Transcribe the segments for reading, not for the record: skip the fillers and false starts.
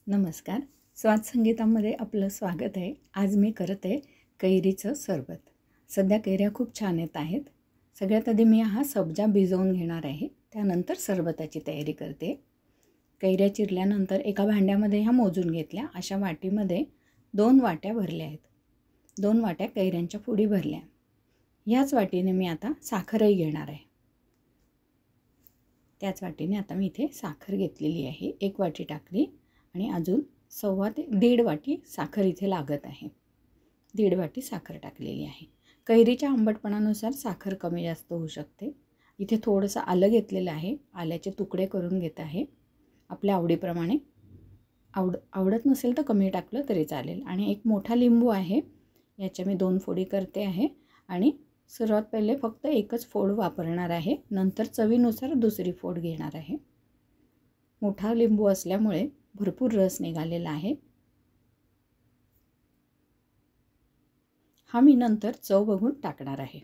नमस्कार. स्वाद संगीतामध्ये आपलं स्वागत आहे. आज मी करत आहे कैरीचं सरबत. सध्या कैऱ्या खूप छान येत आहेत. सगळ्यात आधी मी हा सब्जा भिजवून घेणार आहे. त्यानंतर सरबताची तयारी करते. कैऱ्या चिरल्यानंतर एका भांड्यामध्ये ह्या मोजून घेतल्या. अशा वाटीमध्ये 2 वाट्या भरल्या आहेत. 2 वाट्या कैऱ्यांच्या फोडी भरल्या. ह्याच वाटीने मी आता साखरही घेणार आहे. त्याच वाटीने आता मी इथे साखर घेतलेली आहे. 1 वाटी टाकली आणि अजून 1.25 ते 1.5 वाटी साखर इथे लागत आहे. 1.5 वाटी साखर टाकलेली आहे. कैरीच्या आंबटपणानुसार साखर कमी जास्त होऊ शकते. इथे थोडंसं आलं घेतलेलं आहे. आल्याचे तुकडे करून घेत आहे. आपल्या आवडीप्रमाणे आवडत नसेल तर कमी टाकलं तरी चालेल. आणि एक मोठा लिंबू आहे. याच्या मी 2 फोडी करते आहे आणि सर्वात पहिले फक्त एकच फोड वापरणार आहे. नंतर चवीनुसार दुसरी फोड घेणार आहे. मोठा लिंबू असल्यामुळे भरपूर रस निघालेला आहे. हा मी नंतर चव बघून टाकणार आहे.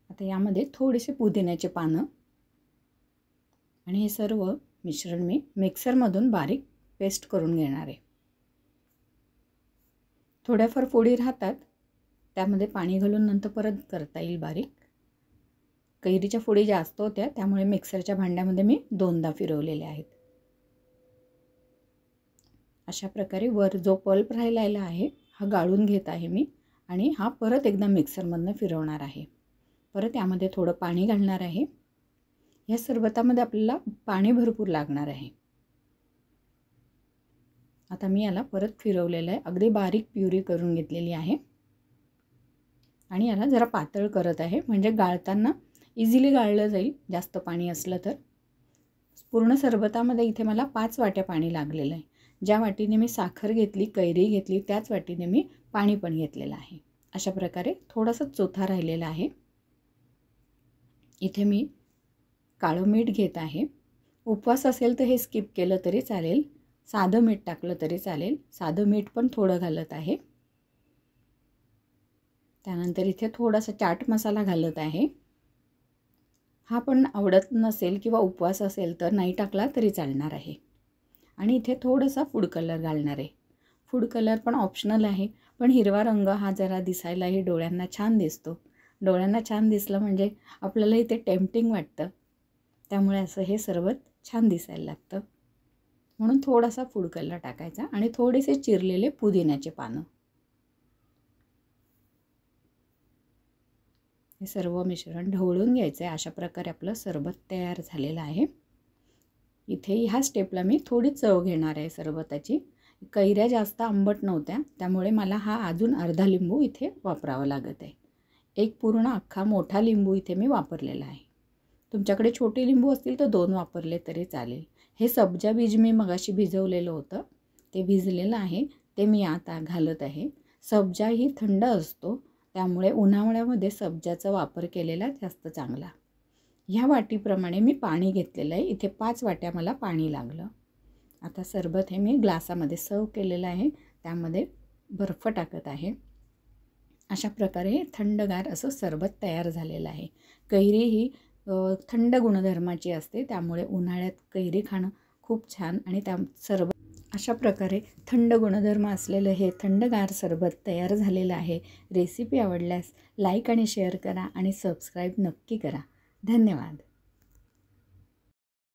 आता यामध्ये थोडेसे पुदिन्याचे पानं आणि हे सर्व मिश्रण मी मिक्सरमधून बारीक पेस्ट करून घेणार आहे. थोड्याफार फोडी राहतात, त्यामध्ये पाणी घालून नंतर परत करता येईल बारीक. कैरीच्या फोडी जास्त होत्या त्यामुळे मिक्सरच्या भांड्यामध्ये मी 2दा फिरवलेले आहेत. अशा प्रकारे वर जो पल्प राहिलेला आहे हा गाळून घेत आहे मी आणि हा परत एकदा मिक्सरमधनं फिरवणार आहे. परत यामध्ये थोडं पाणी घालणार आहे. या सरबतामध्ये आपल्याला पाणी भरपूर लागणार आहे. आता मी याला परत फिरवलेलं आहे. अगदी बारीक प्युरी करून घेतलेली आहे आणि याला जरा पातळ करत आहे म्हणजे गाळताना इझिली गाळलं जाईल जास्त पाणी असलं तर. पूर्ण सरबतामध्ये इथे मला 5 वाट्या पाणी लागलेलं आहे. ज्या वाटीने मी साखर घेतली, कैरी घेतली, त्याच वाटीने मी पाणी पण घेतलेलं आहे. अशा प्रकारे थोडासा चोथा राहिलेला आहे. इथे मी काळं मीठ घेत आहे. उपवास असेल तर हे स्किप केलं तरी चालेल. साधं मीठ टाकलं तरी चालेल. साधं मीठ पण थोडं घालत आहे. त्यानंतर इथे थोडासा चाट मसाला घालत आहे. हा पण आवडत नसेल किंवा उपवास असेल तर नाही टाकला तरी चालणार आहे. आणि इथे थोडासा फूड कलर घालणार आहे. फूड कलर पण ऑप्शनल आहे, पण हिरवा रंग हा जरा दिसायलाही डोळ्यांना छान दिसतो. डोळ्यांना छान दिसलं म्हणजे आपल्याला इथे टेम्पटिंग वाटतं. त्यामुळे असं हे सरबत छान दिसायला लागतं. म्हणून थोडासा फूड कलर टाकायचा आणि थोडेसे चिरलेले पुदिन्याचे पानं. हे सर्व मिश्रण ढवळून घ्यायचं आहे. अशा प्रकारे आपलं सरबत तयार झालेलं आहे. इथे ह्या स्टेपला मी थोडी चव घेणार आहे सरबताची. कैऱ्या जास्त आंबट नव्हत्या त्यामुळे मला हा अजून अर्धा लिंबू इथे वापरावा लागत आहे. एक पूर्ण अख्खा मोठा लिंबू इथे मी वापरलेला आहे. तुमच्याकडे छोटे लिंबू असतील तर 2 वापरले तरी चालेल. हे सब्जा बीज मी मगाशी भिजवलेलं होतं, ते भिजलेलं आहे, ते मी आता घालत आहे. सब्जा ही थंड असतो त्यामुळे उन्हाळ्यामध्ये सब्जाचा वापर केलेला जास्त चांगला. ह्या वाटीप्रमाणे मी पाणी घेतलेलं आहे. इथे 5 वाट्या मला पाणी लागलं. आता सरबत हे मी ग्लासामध्ये सर्व केलेलं आहे. त्यामध्ये बर्फ टाकत आहे. अशा प्रकारे थंडगार असं सरबत तयार झालेलं आहे. कैरी ही थंड गुणधर्माची असते त्यामुळे उन्हाळ्यात कैरी खाणं खूप छान. आणि त्या सरबत अशा प्रकारे थंड गुणधर्म असलेलं हे थंडगार सरबत तयार झालेलं आहे. रेसिपी आवडल्यास लाईक आणि शेअर करा आणि सबस्क्राईब नक्की करा. धन्यवाद.